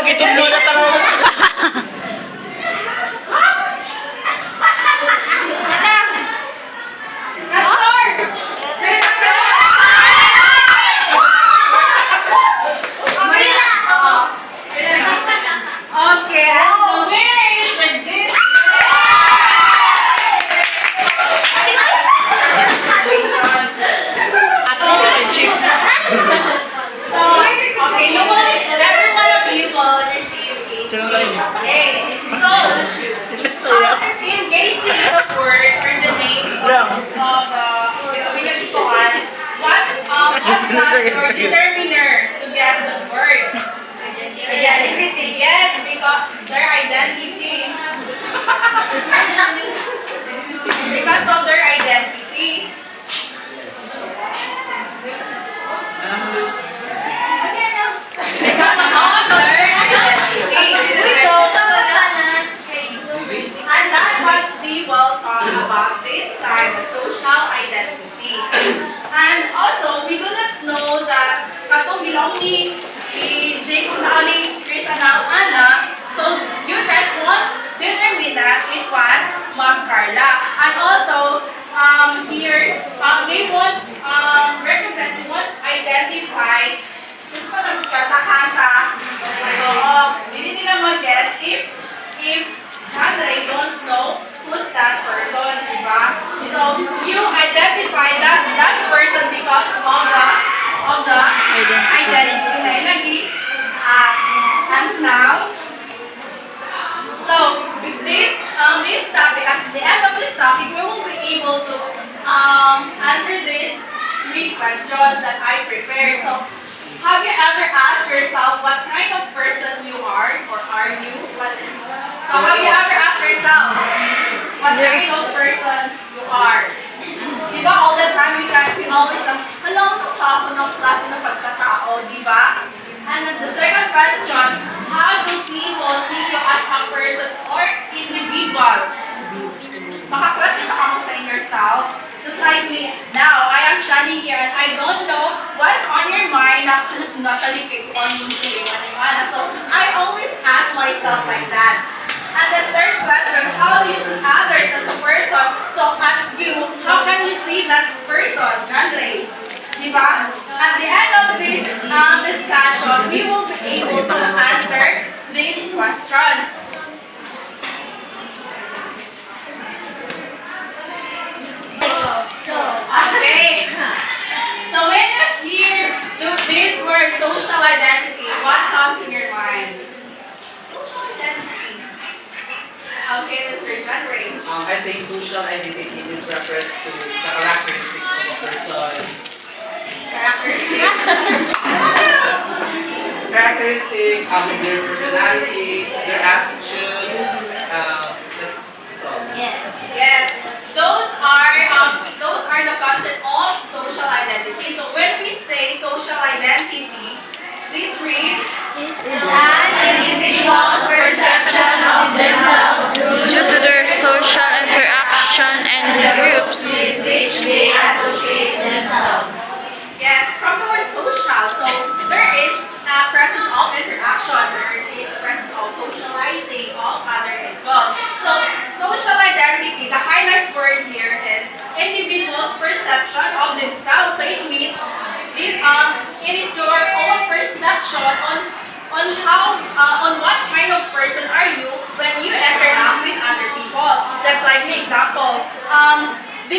itudlo na taro. Your determiner to guess the word. Identity. Yes, because their identity. Because of their identity. Because of their identity. So, and that's what we will talk about this time, the social identity. And also, we do not know that katong belong ni Jacob, Nathalie, Chris, and Anna. So, you guys won't determine that it was Ma'am Carla. And also, here, they won't recognize, they won't identify. Gusto ko lang kata-kata. Hindi nila mag-guess if John Ray don't know who's that person, diba? So, you identify that person because of the identity. And now, so this topic, at the end of this topic, we will be able to answer these 3 questions that I prepared. So, have you ever asked yourself what kind of person you are, or are you? So, have you ever asked yourself what kind of person you are? Diba all the time we always ask, alam mo pa ako ng klase ng pagkatao, diba? And then the second question, how do people see you as a person or individual? Maka-question baka mo sa yourself. Just like me, now, I am standing here and I don't know what's on your mind na si Nathalie kay on yung silingan. So, I always ask myself like that. And the third question, how do you see others as a person? So, as you, how can you see that person? Andre, diba? At the end of this discussion, we will be able to answer these questions. Okay. So when you hear this word social identity, what comes in your mind? Social identity. Okay, Mr. John Ray. I think social identity is refers to the characteristics of a person. Characteristic of their personality, their attitude. That's all. Yes. Those are the concept of social identity. So when we say social identity, please read. An individual's perception of themselves due to their social interaction and the groups with which they associate themselves. Yes, from the word social. So there is a presence of interaction. There is a presence of socializing of other people. So social identity, the highlight word here is individual's perception of themselves. So it means it is your own perception on how on what kind of person are you when you interact with other people. Just like an example, do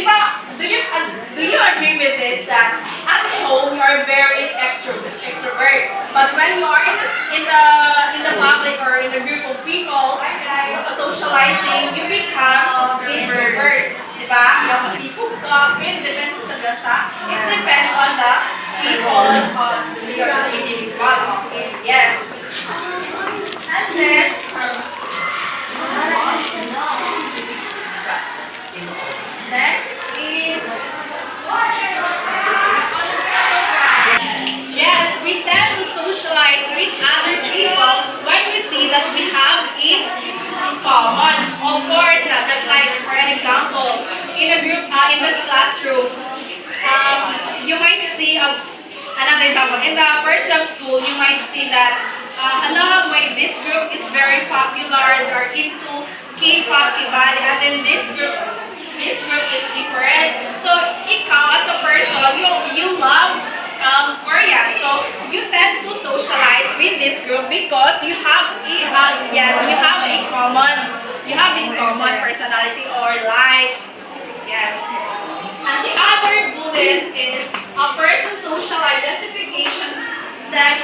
you agree with this that at home you are very extrovert, but when you are in the public or in a group of people socializing, you become introvert, diba? Yung masipag ka, it depends on the people on your individual. Okay, yes. And then next is yes, we tend to socialize with other people when we see that we have it common. Of course, just like for an example, in a group in this classroom, you might see another example. In the first day of school, you might see that hello, this K-pop, K-body, and then this group is different. So ikaw as a person, you love Korea, so you tend to socialize with this group because you have a common personality or likes. Yes. And the other bullet is a person's social identification stems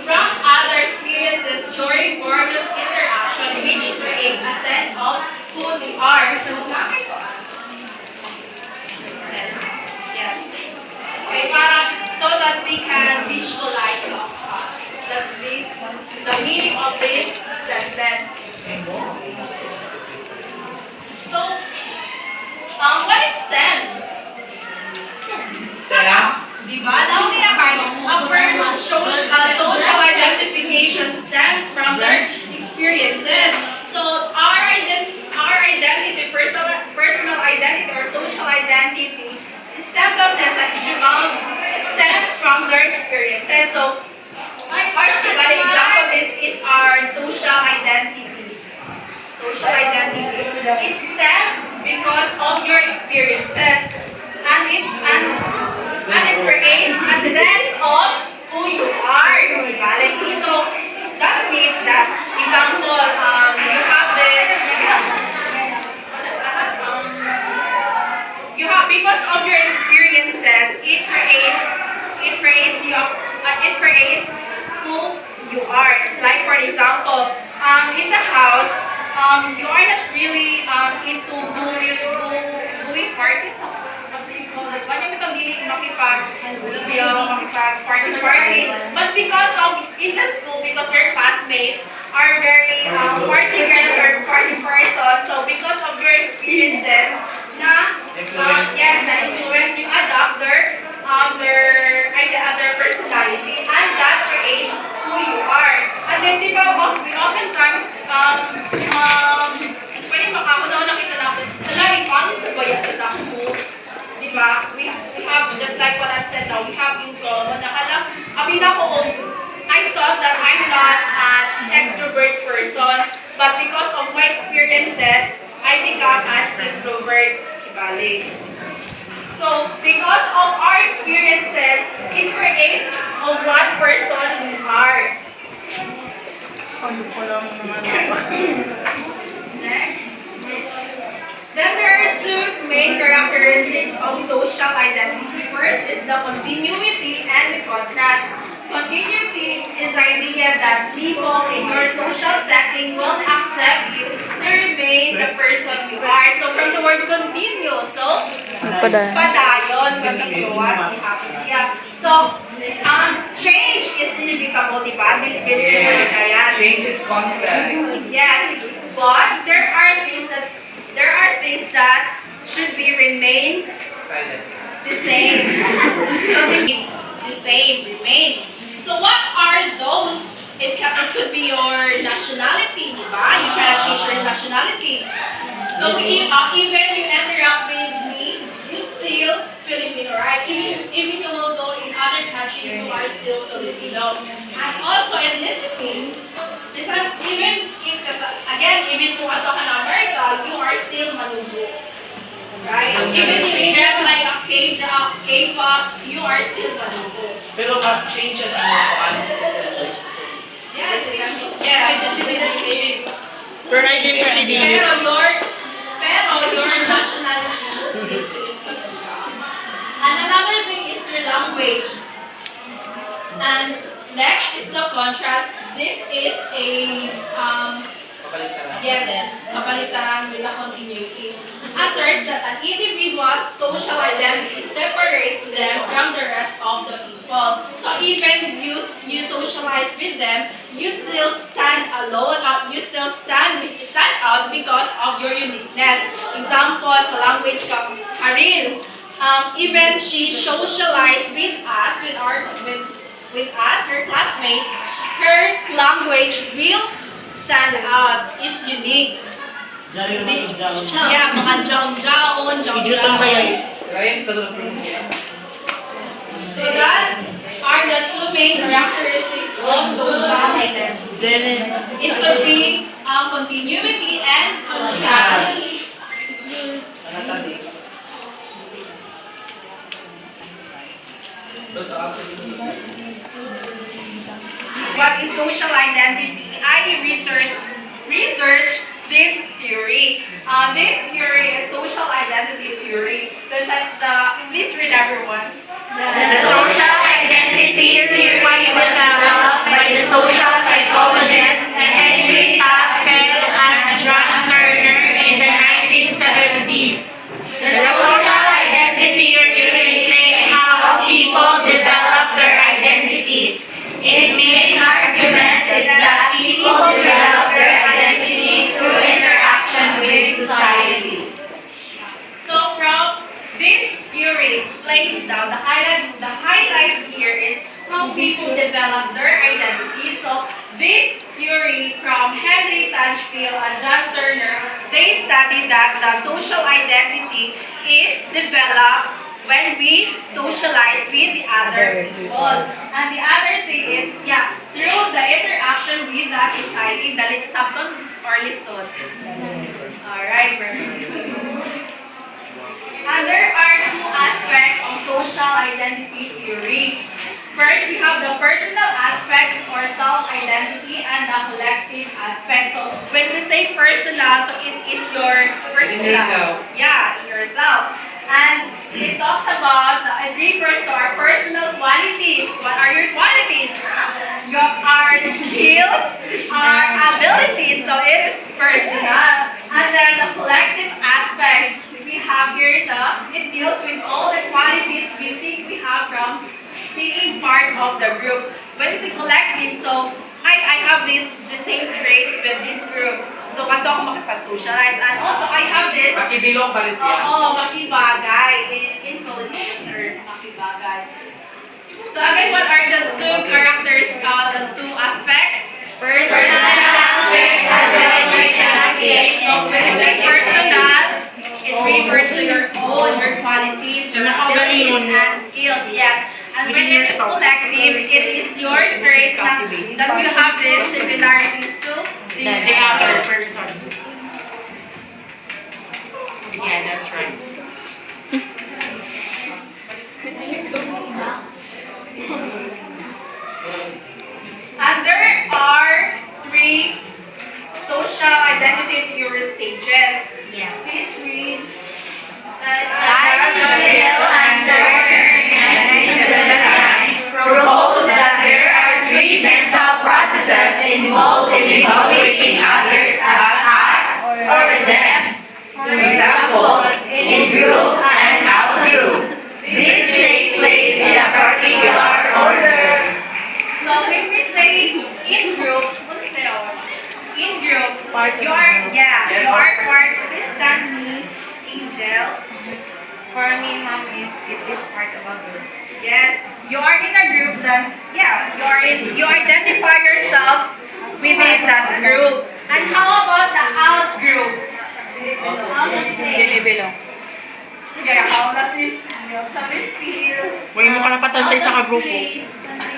from other experiences during various interaction which create a sense of who they are. So, yes. Okay, so that we can visualize the meaning of this sentence. So, what is STEM? Diba? Now, a person's social identification stems from their experiences. So, our identity, personal identity or social identity, stems from their experiences. So, our example is our social identity. Social identity. It stems because of your experiences, and it creates a sense of who you are. So that means that, example, you have this. Because of your experiences, it creates who you are. Like for example, in the house, you are not really into doing parties. What do you call it? Party. But because of in the school, because your classmates are very party girls or party person, so because of your experiences, na influence, you adopt their personality, and that creates who you are. And then, di ba, we oftentimes, pwede makakadaw nakita natin, talagang bakit sa bayan sa dako? Di ba? We have, just like what I've said now, we have in common. I thought that I'm not an extrovert person, but because of my experiences, I become an introvert. So, because of our experiences, it creates of what person we are. Next. Then there are two main characteristics of social identity. First is the continuity and the contrast. Continuity is the idea that people in your social setting will accept you to remain the person you are. So from the word continue, so padayon, continuous, yeah. So change is inevitable, di ba? Change is constant. Yes, but there are things that should be remain the same. The same, remain. So what are those? It could be your nationality, di ba? You cannot change your nationality. So even you interact with me, you still Filipino, right? Even you will go in other countries, you are still Filipino. And also ethnicity, even kung ato ka na America, you are still Manubo. Right? Even if you dress like a K-pop, you are still Manubo. Pero change ang citizenship. Yes. Pero identity. Pero your nationality is still Filipino. And another thing is your language. And next is the contrast. This is kapalitan with a continuity. Asserts that an individual's social identity separates them from the rest of the people. So even you socialize with them, you still stand alone, you still stand out because of your uniqueness. Example, sa language ka, Karin, even she socialized with us, her classmates, her language will stand out, is unique. Yeah, mga jaon. So that are the two main characteristics of social identity. It could be continuity and contrast. Nathalie. What is social identity? I research this theory. This theory is social identity theory. Please read everyone. The social identity theory was developed by the social psychologists Henry Taffel and John Turner in the 1970s. The social identity theory explains how people develop their identities. Its main argument is that people develop their identity through interaction with society. So from this theory explains now the highlight here is how people develop their identity. So this theory from Henry Taffel and John Turner, they studied that the social identity is developed when we socialize with the other people. And the other thing is, through the interaction with the society, dalit sabton or lisod. Alright, and there are two aspects of social identity theory. First, we have the personal aspects or self-identity and the collective aspect. So when we say personal, so it is your personal. In yourself. Yeah, in yourself. And it talks about, it refers to our personal qualities. What are your qualities? Our skills, our abilities. So it is personal. And then the collective aspects. We have here it deals with all the qualities we think we have from being part of the group. When it's collective, so I have the same traits with this group. So kanto ako makipag-socialize. And also I have this. Makibilong balis yan. Oo, makibagay. In Philippines, or makibagay. So again, what are the two characters, the two aspects? Personal aspect as well as collective aspect. So when it's like personal, it refers to your own, your qualities, your abilities and skills. Yes. And when it is collective, it is your traits that you have these similarities to the other person. Yeah, that's right. And there are three social identity theory stages. Yes. Please read. Taffel and Turner propose that there are three mental processes involved in evaluating others as us or them. For example, in group and out group. These take place in a particular order. So when we say in group, what is it? In group, you are part of this. That means angel. For me, mom, it is part of a group. Yes, you are in a group that's, you identify yourself within that group. And how about the out group? Dili belong. Yeah, how does it feel? Sa feel? Huwag mo karapatan sa isa ka grupo.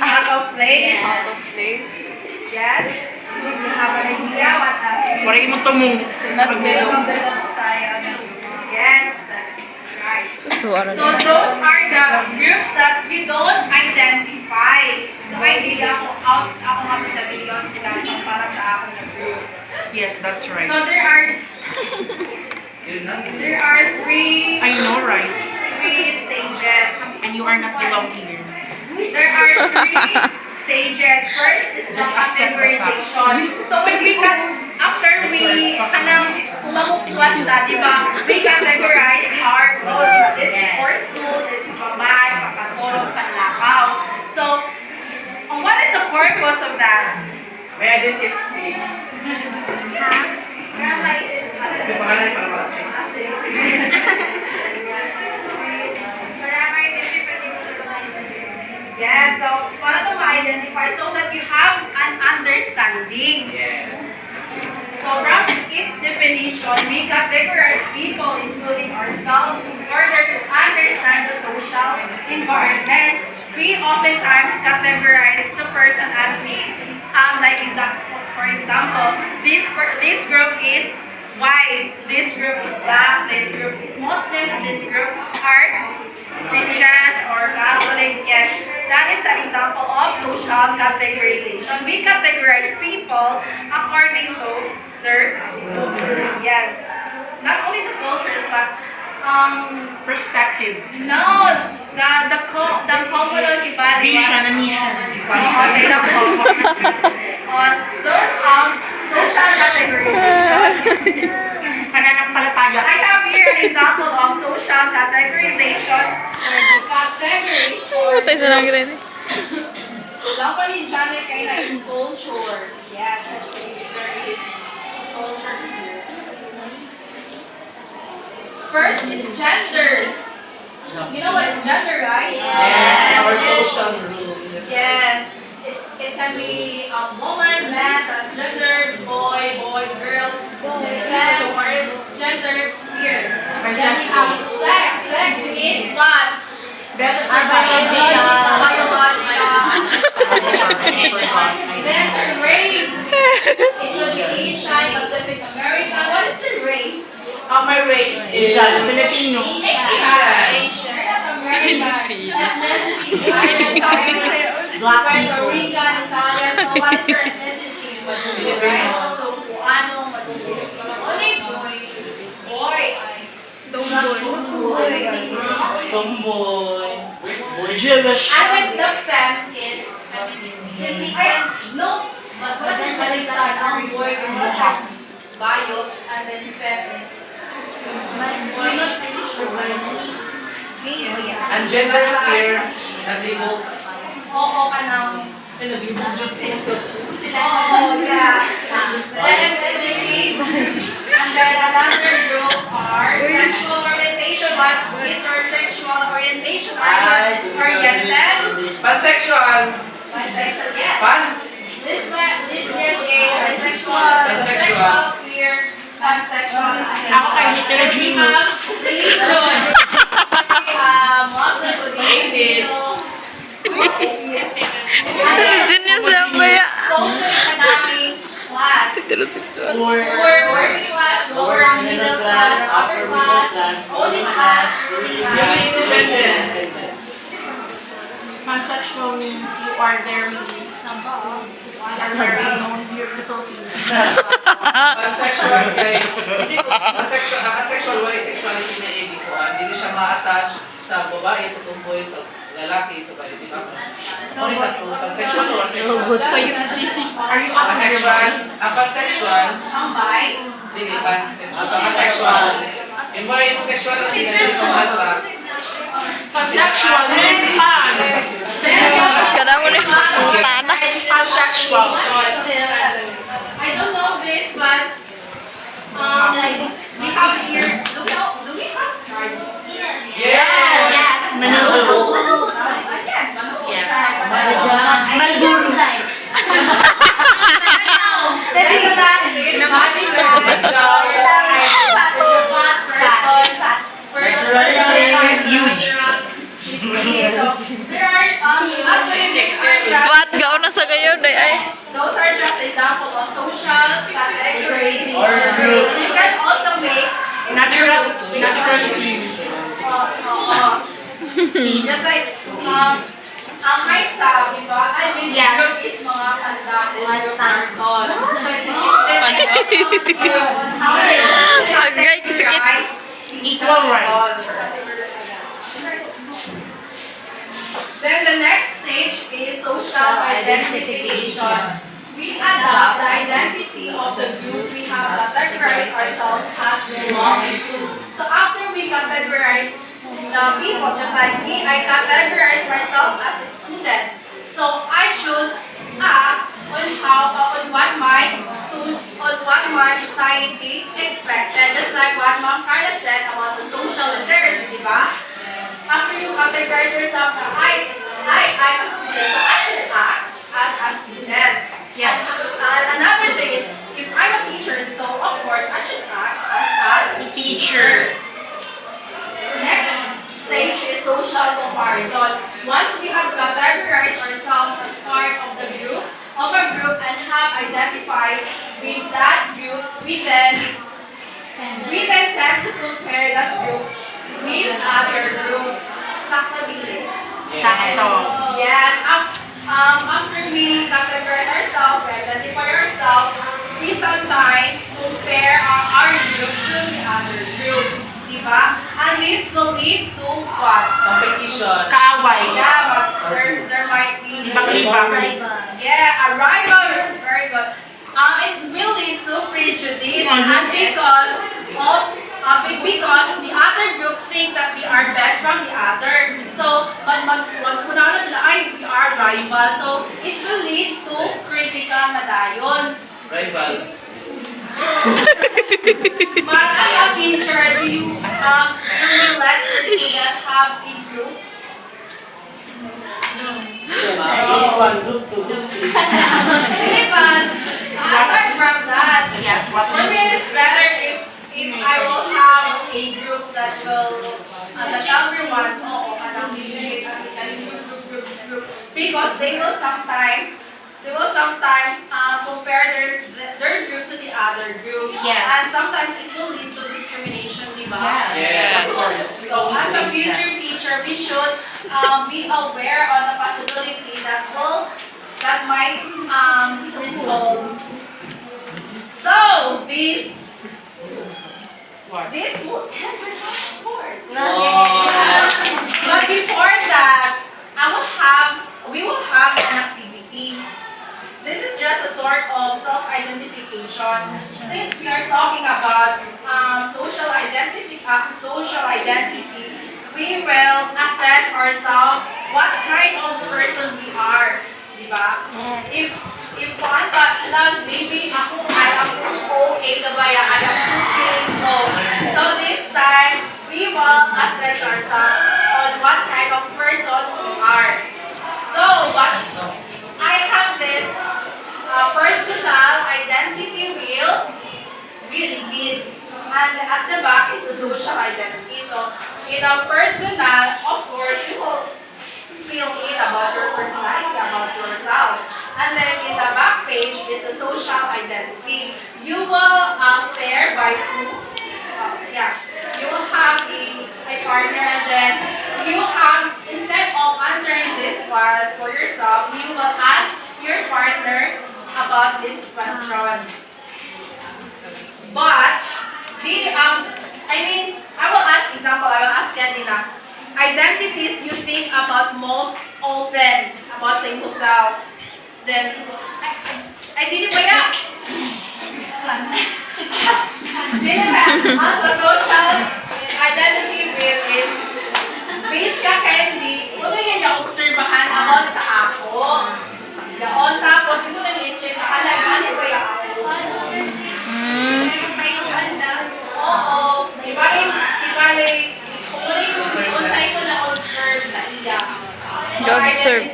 Out of place. Out of place. Yes. You have an idea what that is. Huwag mo tumong sa isa ka Not grupo. belong. Yes, that's right. So those So those are the groups that you don't identify. So idea ako nga sa billion sila para sa akin na group. Yes, that's right. So there are three I know, right? stages. And you are not belong here. There are three stages. First is the categorization. So when after we mamukwas na, di ba? We categorize our roles. This is for school, this is babae, pakatulog, panlakaw. So, what is the purpose of that? May identity. Kasi pangalan para makacheck. Yes, so para to ma-identify so that you have an understanding. Yes. So from its definition, we categorize people, including ourselves, in order to understand the social environment. We oftentimes categorize the person as the, for example, this person this group is white, this group is black, this group is Muslims, this group are Christians or Catholic. Yes, that is an example of social categorization. We categorize people according to their cultures. Yes, not only the cultures, but Perspective. no, the commonality body. Vision and mission. Okay, the those social categorization. Pananampalataya. I have here an example of social categorization or the categories or Patay sa lang rin. lang pa ni Janet kay na is culture. Yes, let's see if there is culture here. First is gender. You know what is gender, right? Yes, our Yes. social rule in this. Yes. It can be woman, man, transgender, boy, girl, femme, or gender queer. Then we have sex. Sex is what? Best Then the race. It could be Asian, Pacific American. What is the race? My race is Filipino. Asian. Not American. Ethnicity. Black Puerto people. Rican, Italian. So what is your ethnicity? Right? So ano, boy. tomboy. Jewish. And then the femme is no, but what is baliktad? Ang boy is bios, and then femme is I'm not really sure. And gender queer, naglibog. Oo ka na. Naglibog dyan po sa... Oh, yeah. Then ethnicity. And then another group are sexual orientation. What is your sexual orientation? Are you oriented? Pansexual. Bisexual, yes. Pan? Lesbian, gay, bisexual, queer, pansexual. Ako kay heterogeneous. Religion. Muslim, Buddhist, Heterogeneous yan ba ya? social economic class. Heterosexual. Or Working class, lower middle class, upper class, only class, ruling class. Independent. pansexual means you are very known here in the Philippines. Pansexual kay... Asexual, wala yung sexuality na ibig ko. Hindi siya ma-attach sa babae, sa tumboy, sa lalaki, sa babae, di ba? Ano sa pansexual o asexual? Are you Asexual. Ang pansexual, Ang bay. hindi pansexual. Asexual. Yung mga homosexual, hindi na yung ma-attach. pansexual means pan. Kada mo na yung tanah. Pansexual. I don't know this, but we have here. Do we have cards? Yeah! Yes, Manolo. Again, Manolo. Yes. Then Malguru. the last is body size. Huge. So there are actually What? Gao na sa kayo, day ay. those are just example of social categories. Or groups. You can also make Natural just like ang height sa, di ba? I mean, Yes. group is mga kanda, is group are tall. So it's Agay, sakit. equal rights. Then the next stage is social identification. We adopt the identity of the group we have categorized ourselves as belonging to. So after we categorize the people, just like me, I categorize myself as a student. So I should act on what my society expected, just like what Ma'am Carla said about the social literacy, di ba? After you categorize yourself, I'm a student, so I should act as a student. Yes. Another thing is, if I'm a teacher, so of course I should act as a teacher. Next stage is social comparison. Once we have categorized ourselves as part of a group and have identified with that group, we then tend to compare that group with other groups. Sakto din. Sakto. Yes. After we categorize ourselves, we identify ourselves, we sometimes compare our group to the other group. Diba? And this will lead to what? Competition. Kaaway. Yeah, but there might be Libang-libang. yeah, a rival. Very good. It will lead to prejudice, and because the other group think that we are best from the other. So, magkunaw na sila, ay, we are rival. So, it will lead to critical na dayon. Rival. But as a teacher, do you will let the students have in groups? Hindi ba? Aside from that, Yes, what for me it's better if I will have a group that will that everyone anak nila as a group because they will sometimes compare their group to the other group. Yes. And sometimes it will lead to discrimination, di ba? Yes. So as a future teacher, we should be aware of the possibility that might result. So this will end with our report. But before that, we will have an activity. This is just a sort of self-identification. Since we are talking about social identity, we will assess ourselves what kind of person we are, diba? If one but lang, maybe I am too OA na ba yan? I am too feeling close. So this time, we will assess ourselves on what kind of person we are. So, but I have this personal identity wheel with BEED. And at the back is the social identity. So, in a personal, of course, you will feel it about your personality, about yourself. And then in the back page is the social identity. You will pair by two. You will have a partner, and then you have, instead of answering this one for yourself, you will ask your partner about this question. But I will ask Candy identities you think about most often about sa iyong self. Then, I didn't ba yan? Dili ba? Ang sa social identity with is based ka Candy, kung ganyan yung obserbahan about sa ako. Yaon, tapos ito lang i-check, ano ba yung ako? Oo, ibalik, kung ano yung sa ito na observe sa iya. Observe.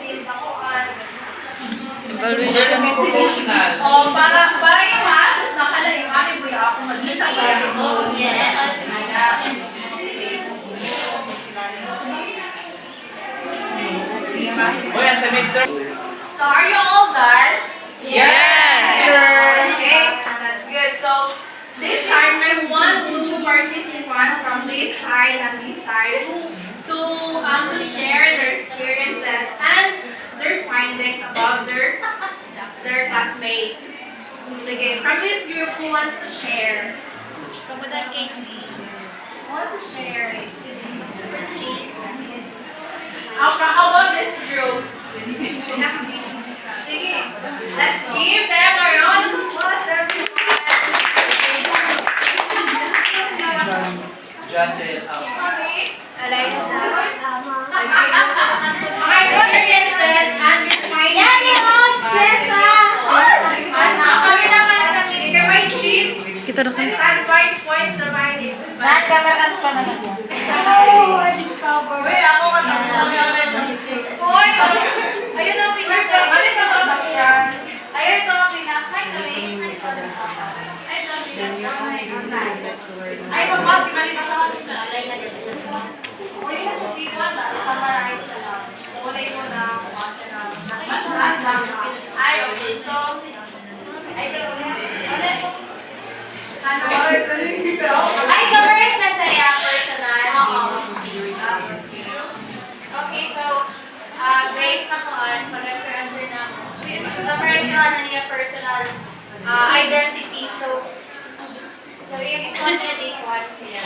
Proportional. Para yung ma-assess na kala yung ano ba yung ako mag-check ang ako. Yes. Boy, ang sa midterm. So are you all done? Yes! Okay, that's good. So this time I want two participants from this side and this side to share their experiences and their findings about their classmates. Sige, from this group, who wants to share? Who wants to share? How about this group? Sige, let's give them a round of applause, everyone. Justin. My experiences and your findings. Kaya may chips. Kita na kayo. And 5 points remaining. Nagkabaran ka na kasi. Uy, ako Uy, ayun ang picture ko. Ano yung masakyan? Ayun ito ang pinakay kami. Ay, magbasi, mali pa sa akin ka. Uy, nasa tipo na, summarize na lang. Kulay mo na, kumasa na. Ay, okay. So, express ko na niya personal identity. So yung isang niya din ko siya.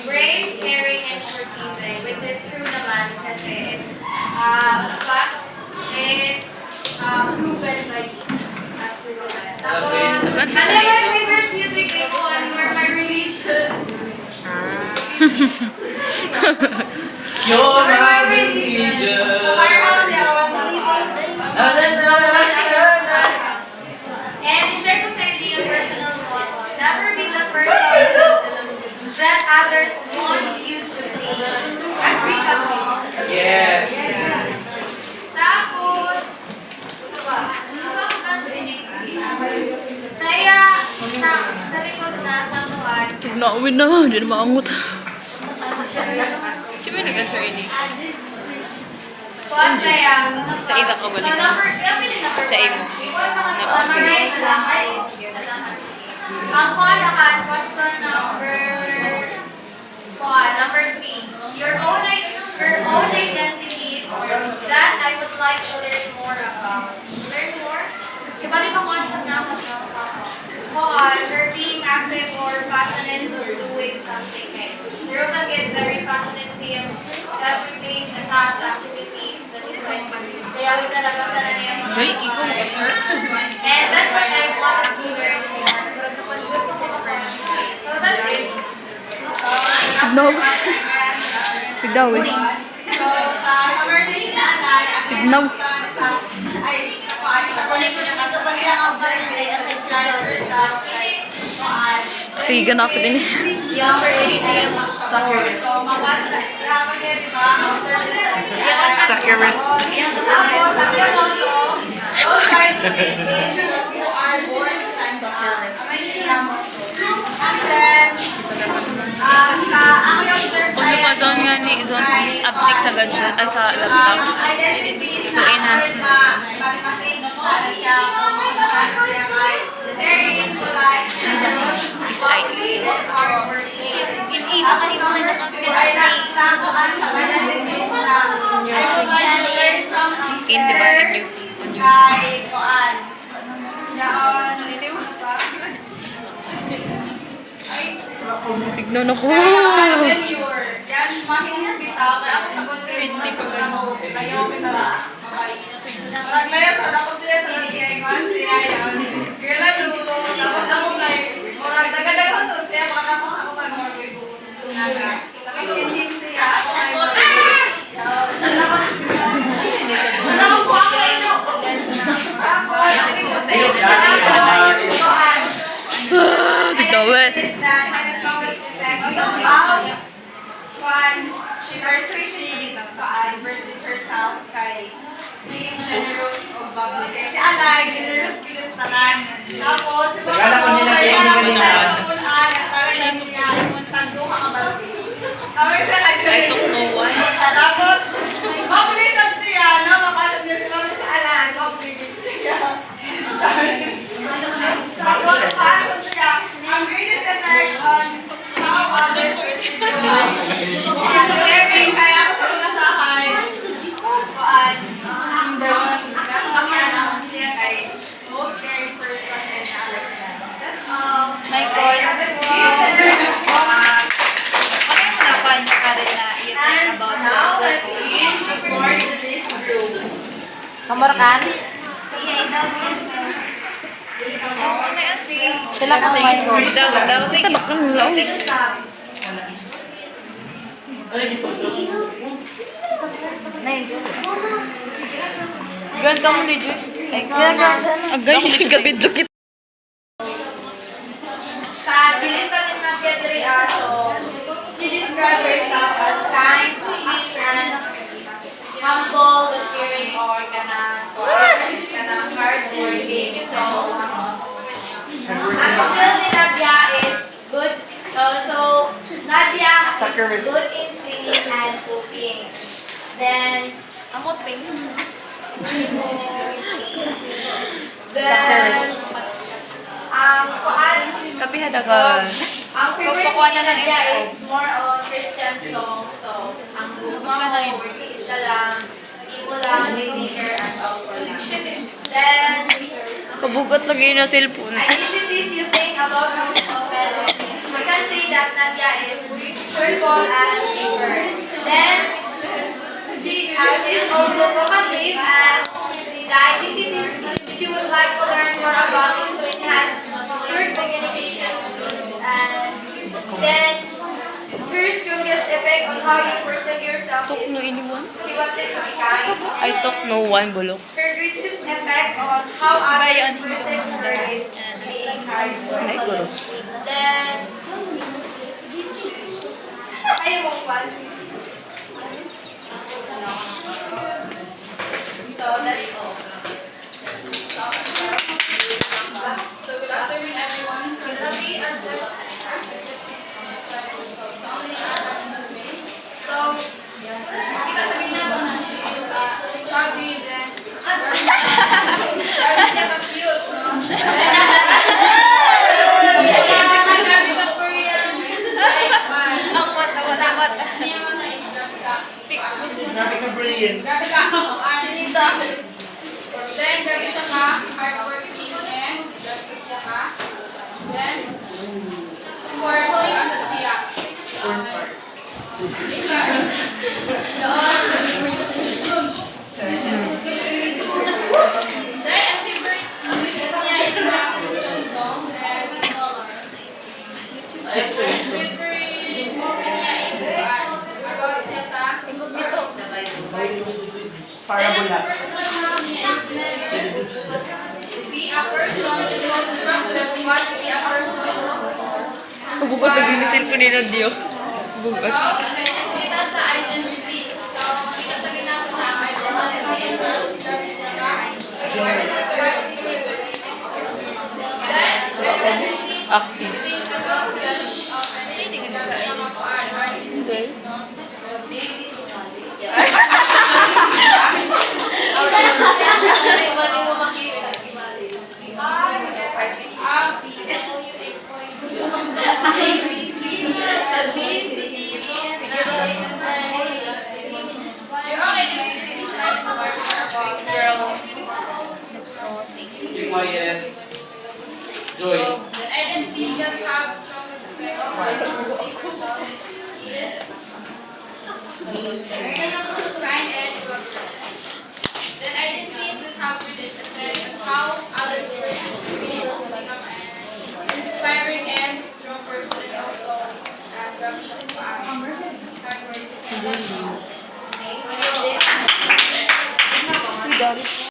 Brave, caring, and forgiving, which is true naman kasi it's fact, it's proven by me. As proven. Tapos, ano yung favorite music ko? You are my religion. You're my religion. And share ko sa inyo yung personal motto. Never be the person that others want you to be. Agree ka mo? Yes. Tapos, ano ba? Ano ba kung nasa inyo? Saya, sa likod na, sa buwan. Tignan na, hindi na maangot. Sino yung nag-answer ini? Kuwan kaya. Sa isa ko balik. Sa imo. Summarize lang. Ay, salamat. Ang kuwan question number 3. Your own identities that I would like to learn more about. Learn more? Kibali pa kuwan sa naman. Kuwan, her being active or passionate of doing something. Girls can get very passionate in every place and has activities that is going to kaya wala talaga sa niya. And that's what I wanted to learn more. Gusto ko ma-appreciate. So that's it. Tignan. Tignan eh. So, summary na Tignan. Pigan ako din eh. Suck your wrist. Kung lupadon nga ni Zon is uptick sa gadget ay sa laptop. To enhance mo. Is ay. In di ba? In music. Tignan ako. Tignan mo eh. She nurturing versus herself kay being generous o bubbly. Si Alay, generous bilis tanan. Tapos, si Baka Kala ko nila kayo hindi kanina. Tanduha ka ba? Tapos, I don't know why. tapos, mabulitan siya, no? Mapasok niya si Mama sa Alay. Mabulitan siya. Tapos, pasok siya. Ang greatest effect on how others kaya ako sa una sa akin. Ang doon. Siya kay most caring person and other. That's all. My God. Okay mo na pan ka rin na i-think about now, let's see the floor to this group. Kamarakan? Sila ka may Daw, tabak ka nila. Gan ka mo ni Juice. Agay, gabit jukit. Sa dilista ni Nathalie 3-A, so she described herself as kind, sweet, and humble, the caring, or kanang hardworking. So, ang skill ni Nadia is good. So Nadia is good in singing and cooking. Then, Tapi ada ka. ang favorite ni Nadia is more on Christian songs. So, ang guma mo, working is lang, imo lang, beginner, and outro lang. Then, Kabugat lagi na cellphone. identities you think about most often. We can say that Nadia is cheerful and eager. Then, she is also talkative, and the identities she would like to learn more about is to enhance your communication skills. And then, her strongest effect on how you perceive yourself Tok no is anyone? she wanted to be kind. I talk no one, bulok. Her greatest effect on how others perceive her is being kind. Ay, guro. Then, ayaw mong pansin. So, that's all. So, good afternoon, everyone. So, let me answer. So, kita sa ginagawa na she is chubby, then sabi siya ka-cute, no? Grabe ka Korean. Ang mata. Niya mga is grabe ka. Grabe ka, brilliant. Grabe ka. Chinita. Then, grabe siya ka. Hardworking and grabe siya ka. Then, for going as a siya. Then, ang favorite niya is the song. Then, favorite movie niya is about siya sa Para Then, bula. ang personal niya is be a person who was struggling but be a person Kabugat lagi na cellphone ni Nadia. Kabugat. So, kita sa identities. So, kita sa ginagawa na ay honesty and rules. Then, identities, Active. you think about the identities of some of our artists. Be quiet. Joy. The identities that have strongest effect on how you perceive yourself is kind and good. Then identities that have greatest effect on how others perceive you is become an inspiring and strong person, also repression to others.